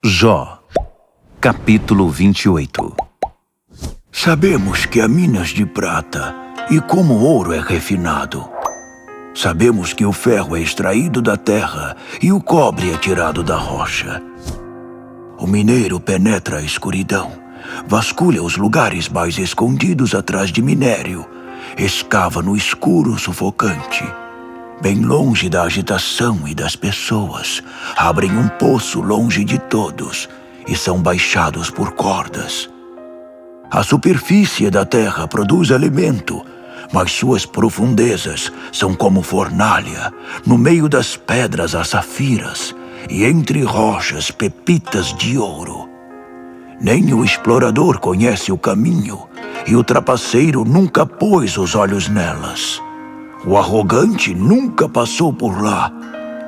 Jó, capítulo 28. Sabemos que há minas de prata, e como o ouro é refinado. Sabemos que o ferro é extraído da terra e o cobre é tirado da rocha. O mineiro penetra a escuridão, vasculha os lugares mais escondidos atrás de minério, escava no escuro sufocante. Bem longe da agitação e das pessoas, abrem um poço longe de todos e são baixados por cordas. A superfície da terra produz alimento, mas suas profundezas são como fornalha, no meio das pedras há safiras e entre rochas pepitas de ouro. Nem o explorador conhece o caminho e o trapaceiro nunca pôs os olhos nelas. O arrogante nunca passou por lá,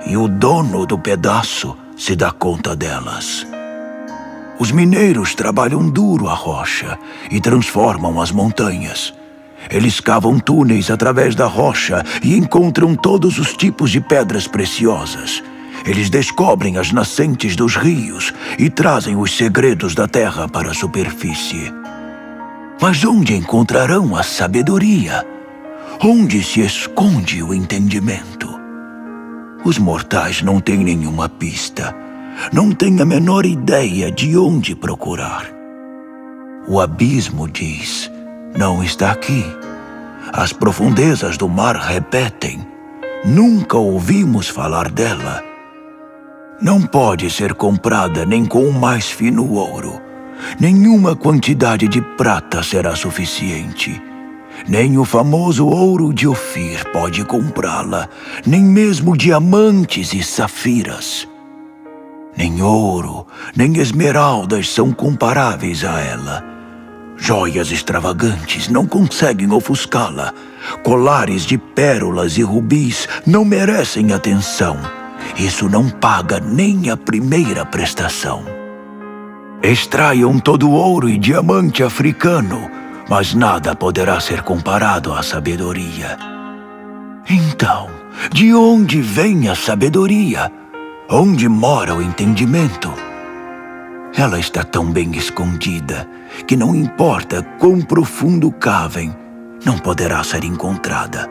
e o dono do pedaço se dá conta delas. Os mineiros trabalham duro a rocha e transformam as montanhas. Eles cavam túneis através da rocha e encontram todos os tipos de pedras preciosas. Eles descobrem as nascentes dos rios e trazem os segredos da terra para a superfície. Mas onde encontrarão a sabedoria? Onde se esconde o entendimento? Os mortais não têm nenhuma pista, não têm a menor ideia de onde procurar. O abismo diz, não está aqui. As profundezas do mar repetem, nunca ouvimos falar dela. Não pode ser comprada nem com o mais fino ouro. Nenhuma quantidade de prata será suficiente. Nem o famoso ouro de Ofir pode comprá-la, nem mesmo diamantes e safiras. Nem ouro, nem esmeraldas são comparáveis a ela. Joias extravagantes não conseguem ofuscá-la. Colares de pérolas e rubis não merecem atenção. Isso não paga nem a primeira prestação. Extraiam todo o ouro e diamante africano, mas nada poderá ser comparado à sabedoria. Então, de onde vem a sabedoria? Onde mora o entendimento? Ela está tão bem escondida que não importa quão profundo cavem, não poderá ser encontrada.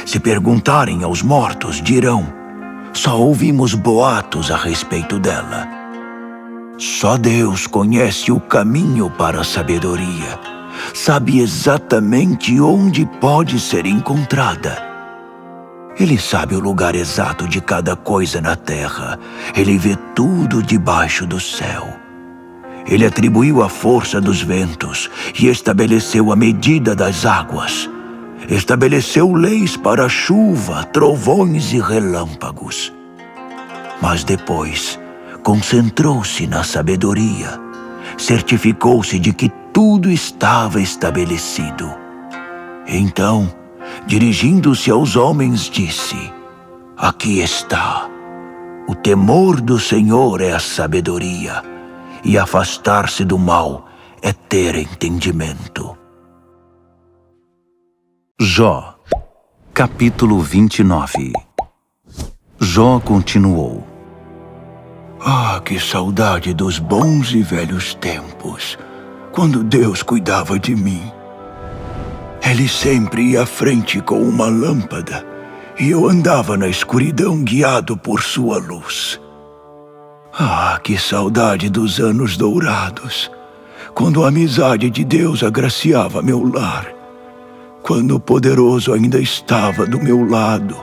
Se perguntarem aos mortos, dirão, só ouvimos boatos a respeito dela. Só Deus conhece o caminho para a sabedoria. Sabe exatamente onde pode ser encontrada. Ele sabe o lugar exato de cada coisa na terra. Ele vê tudo debaixo do céu. Ele atribuiu a força dos ventos e estabeleceu a medida das águas. Estabeleceu leis para a chuva, trovões e relâmpagos. Mas depois, concentrou-se na sabedoria. Certificou-se de que tudo estava estabelecido. Então, dirigindo-se aos homens, disse, aqui está. O temor do Senhor é a sabedoria, e afastar-se do mal é ter entendimento. Jó, capítulo 29. Jó continuou. Ah, que saudade dos bons e velhos tempos, quando Deus cuidava de mim. Ele sempre ia à frente com uma lâmpada, e eu andava na escuridão guiado por sua luz. Ah, que saudade dos anos dourados, quando a amizade de Deus agraciava meu lar, quando o poderoso ainda estava do meu lado,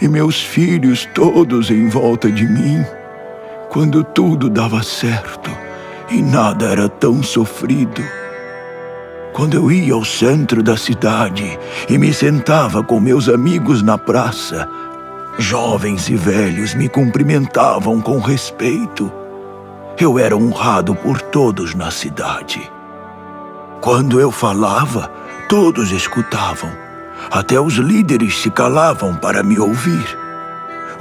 e meus filhos todos em volta de mim, quando tudo dava certo e nada era tão sofrido. Quando eu ia ao centro da cidade e me sentava com meus amigos na praça, jovens e velhos me cumprimentavam com respeito. Eu era honrado por todos na cidade. Quando eu falava, todos escutavam. Até os líderes se calavam para me ouvir.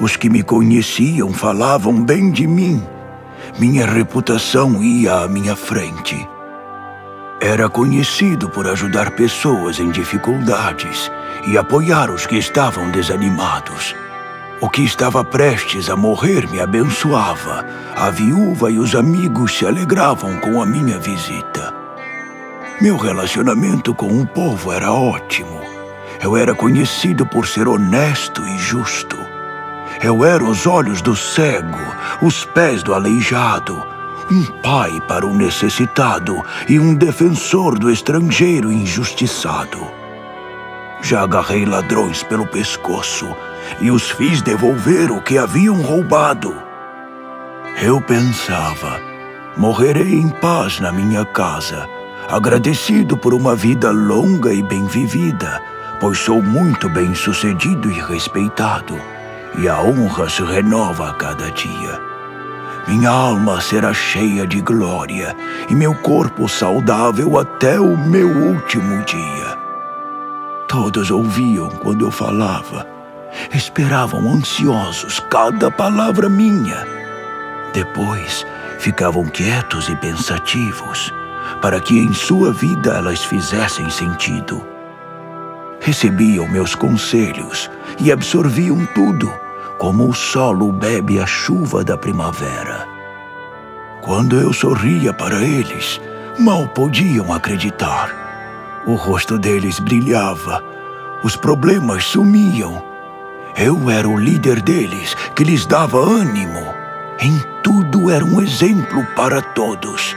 Os que me conheciam falavam bem de mim. Minha reputação ia à minha frente. Era conhecido por ajudar pessoas em dificuldades e apoiar os que estavam desanimados. O que estava prestes a morrer me abençoava. A viúva e os amigos se alegravam com a minha visita. Meu relacionamento com o povo era ótimo. Eu era conhecido por ser honesto e justo. Eu era os olhos do cego, os pés do aleijado, um pai para o necessitado e um defensor do estrangeiro injustiçado. Já agarrei ladrões pelo pescoço e os fiz devolver o que haviam roubado. Eu pensava, morrerei em paz na minha casa, agradecido por uma vida longa e bem vivida, pois sou muito bem-sucedido e respeitado, e a honra se renova a cada dia. Minha alma será cheia de glória, e meu corpo saudável até o meu último dia. Todos ouviam quando eu falava, esperavam ansiosos cada palavra minha. Depois, ficavam quietos e pensativos, para que em sua vida elas fizessem sentido. Recebiam meus conselhos e absorviam tudo, como o solo bebe a chuva da primavera. Quando eu sorria para eles, mal podiam acreditar. O rosto deles brilhava, os problemas sumiam. Eu era o líder deles, que lhes dava ânimo. Em tudo era um exemplo para todos.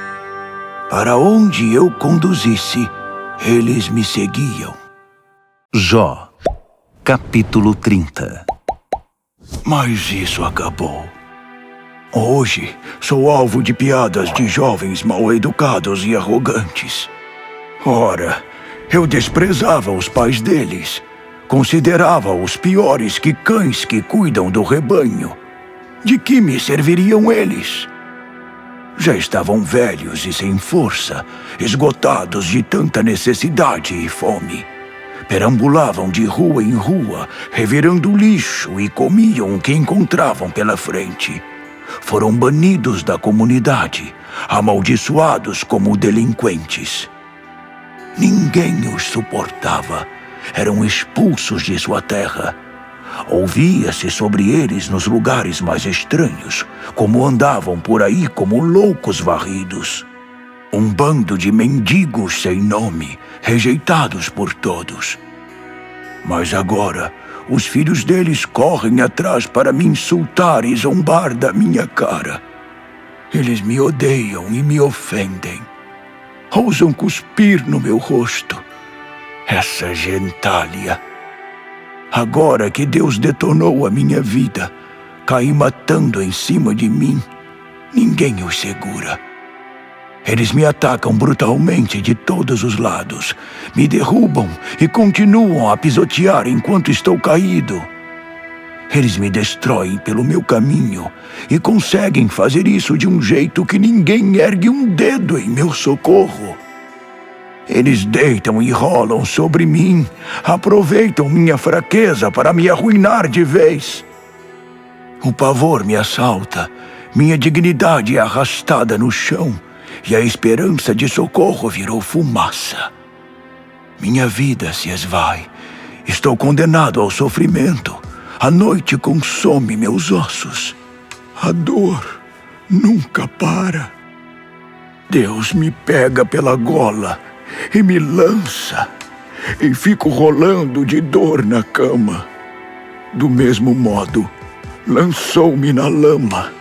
Para onde eu conduzisse, eles me seguiam. Jó, capítulo 30. Mas isso acabou. Hoje sou alvo de piadas de jovens mal-educados e arrogantes. Ora, eu desprezava os pais deles. Considerava-os piores que cães que cuidam do rebanho. De que me serviriam eles? Já estavam velhos e sem força, esgotados de tanta necessidade e fome. Perambulavam de rua em rua, revirando lixo e comiam o que encontravam pela frente. Foram banidos da comunidade, amaldiçoados como delinquentes. Ninguém os suportava. Eram expulsos de sua terra. Ouvia-se sobre eles nos lugares mais estranhos, como andavam por aí como loucos varridos. Um bando de mendigos sem nome, rejeitados por todos. Mas agora, os filhos deles correm atrás para me insultar e zombar da minha cara. Eles me odeiam e me ofendem. Ousam cuspir no meu rosto. Essa gentalha. Agora que Deus detonou a minha vida, caí matando em cima de mim. Ninguém os segura. Eles me atacam brutalmente de todos os lados, me derrubam e continuam a pisotear enquanto estou caído. Eles me destroem pelo meu caminho e conseguem fazer isso de um jeito que ninguém ergue um dedo em meu socorro. Eles deitam e rolam sobre mim, aproveitam minha fraqueza para me arruinar de vez. O pavor me assalta, minha dignidade é arrastada no chão e a esperança de socorro virou fumaça. Minha vida se esvai, estou condenado ao sofrimento, a noite consome meus ossos. A dor nunca para. Deus me pega pela gola e me lança, e fico rolando de dor na cama. Do mesmo modo, lançou-me na lama.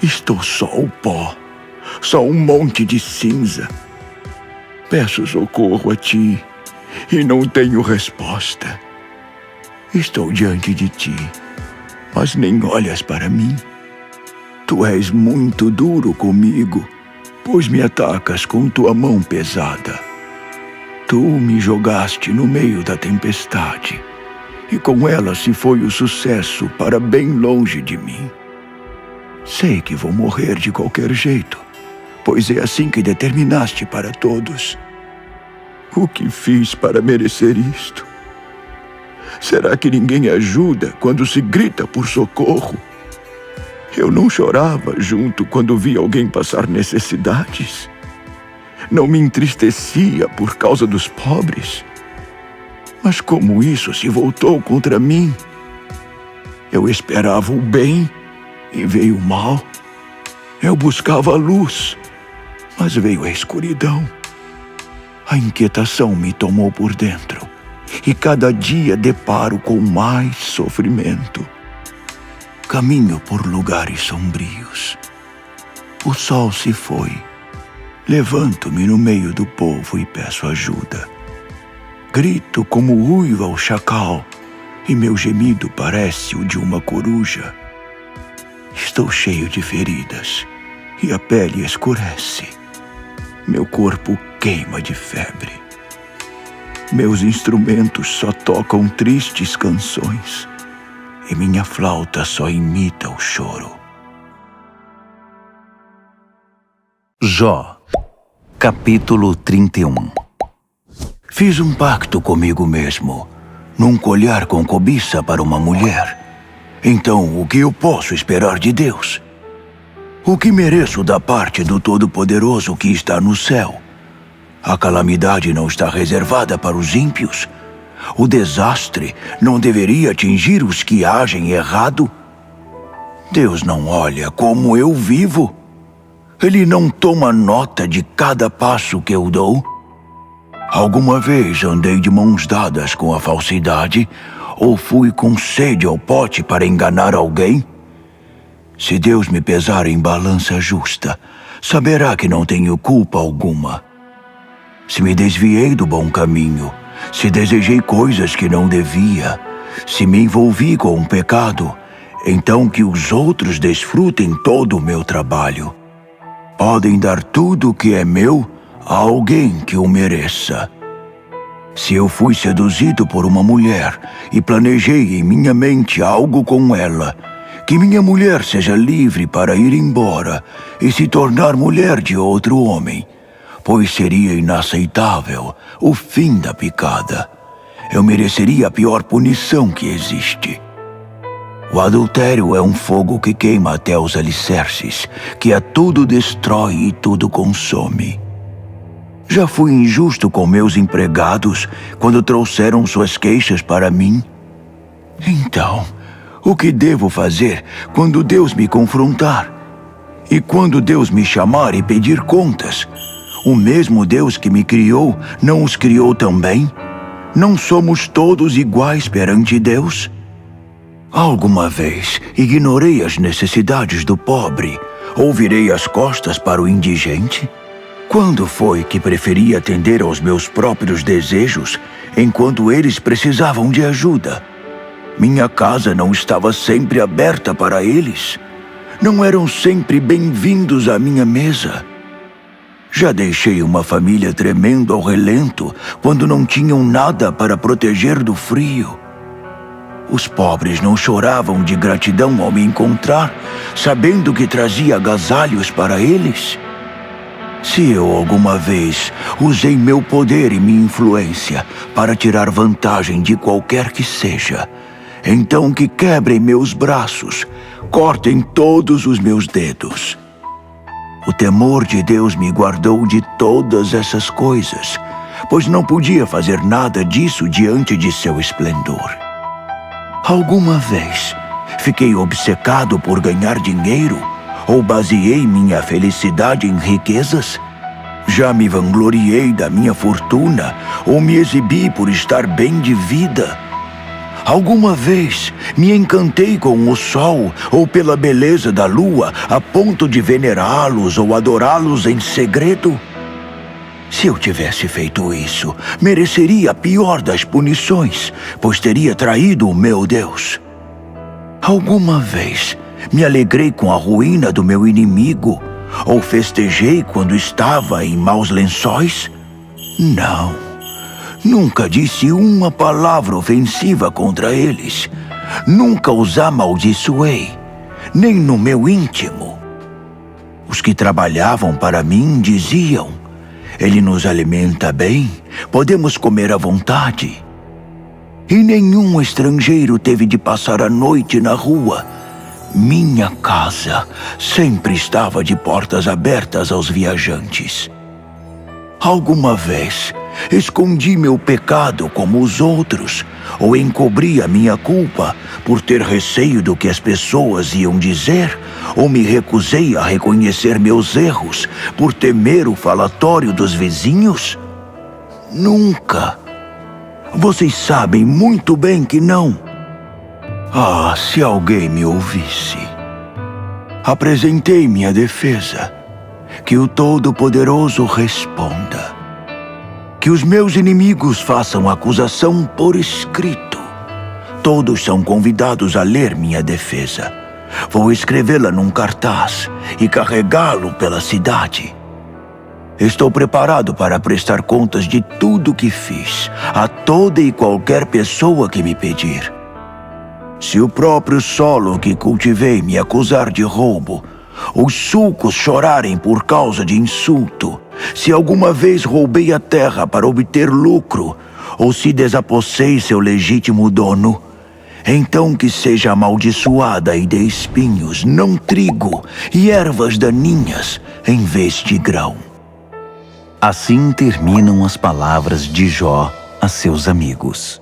Estou só o pó, só um monte de cinza. Peço socorro a ti e não tenho resposta. Estou diante de ti, mas nem olhas para mim. Tu és muito duro comigo, pois me atacas com tua mão pesada. Tu me jogaste no meio da tempestade, e com ela se foi o sucesso para bem longe de mim. Sei que vou morrer de qualquer jeito, pois é assim que determinaste para todos. O que fiz para merecer isto? Será que ninguém ajuda quando se grita por socorro? Eu não chorava junto quando vi alguém passar necessidades. Não me entristecia por causa dos pobres. Mas como isso se voltou contra mim? Eu esperava o bem e veio o mal. Eu buscava a luz, mas veio a escuridão. A inquietação me tomou por dentro e cada dia deparo com mais sofrimento. Caminho por lugares sombrios. O sol se foi. Levanto-me no meio do povo e peço ajuda. Grito como uiva o chacal e meu gemido parece o de uma coruja. Estou cheio de feridas e a pele escurece. Meu corpo queima de febre. Meus instrumentos só tocam tristes canções e minha flauta só imita o choro. Jó, capítulo 31. Fiz um pacto comigo mesmo, nunca olhar com cobiça para uma mulher. Então, o que eu posso esperar de Deus? O que mereço da parte do Todo-Poderoso que está no céu? A calamidade não está reservada para os ímpios? O desastre não deveria atingir os que agem errado? Deus não olha como eu vivo? Ele não toma nota de cada passo que eu dou? Alguma vez andei de mãos dadas com a falsidade ou fui com sede ao pote para enganar alguém? Se Deus me pesar em balança justa, saberá que não tenho culpa alguma. Se me desviei do bom caminho, se desejei coisas que não devia, se me envolvi com um pecado, então que os outros desfrutem todo o meu trabalho. Podem dar tudo o que é meu a alguém que o mereça. Se eu fui seduzido por uma mulher e planejei em minha mente algo com ela, que minha mulher seja livre para ir embora e se tornar mulher de outro homem, pois seria inaceitável o fim da picada. Eu mereceria a pior punição que existe. O adultério é um fogo que queima até os alicerces, que a tudo destrói e tudo consome. Já fui injusto com meus empregados quando trouxeram suas queixas para mim? Então, o que devo fazer quando Deus me confrontar? E quando Deus me chamar e pedir contas? O mesmo Deus que me criou não os criou também? Não somos todos iguais perante Deus? Alguma vez ignorei as necessidades do pobre ou virei as costas para o indigente? Quando foi que preferi atender aos meus próprios desejos enquanto eles precisavam de ajuda? Minha casa não estava sempre aberta para eles? Não eram sempre bem-vindos à minha mesa? Já deixei uma família tremendo ao relento quando não tinham nada para proteger do frio. Os pobres não choravam de gratidão ao me encontrar, sabendo que trazia agasalhos para eles? Se eu alguma vez usei meu poder e minha influência para tirar vantagem de qualquer que seja, então que quebrem meus braços, cortem todos os meus dedos. O temor de Deus me guardou de todas essas coisas, pois não podia fazer nada disso diante de seu esplendor. Alguma vez fiquei obcecado por ganhar dinheiro ou baseei minha felicidade em riquezas? Já me vangloriei da minha fortuna ou me exibi por estar bem de vida? Alguma vez me encantei com o sol ou pela beleza da lua a ponto de venerá-los ou adorá-los em segredo? Se eu tivesse feito isso, mereceria a pior das punições, pois teria traído o meu Deus. Alguma vez me alegrei com a ruína do meu inimigo, ou festejei quando estava em maus lençóis? Não. Nunca disse uma palavra ofensiva contra eles. Nunca os amaldiçoei, nem no meu íntimo. Os que trabalhavam para mim diziam: ele nos alimenta bem, podemos comer à vontade. E nenhum estrangeiro teve de passar a noite na rua. Minha casa sempre estava de portas abertas aos viajantes. Alguma vez escondi meu pecado como os outros, ou encobri a minha culpa por ter receio do que as pessoas iam dizer, ou me recusei a reconhecer meus erros por temer o falatório dos vizinhos? Nunca. Vocês sabem muito bem que não. Ah, se alguém me ouvisse. Apresentei minha defesa. Que o Todo-Poderoso responda. Que os meus inimigos façam acusação por escrito. Todos são convidados a ler minha defesa. Vou escrevê-la num cartaz e carregá-lo pela cidade. Estou preparado para prestar contas de tudo que fiz a toda e qualquer pessoa que me pedir. Se o próprio solo que cultivei me acusar de roubo, os sulcos chorarem por causa de insulto, se alguma vez roubei a terra para obter lucro, ou se desapossei seu legítimo dono, então que seja amaldiçoada e dê espinhos, não trigo, e ervas daninhas, em vez de grão. Assim terminam as palavras de Jó a seus amigos.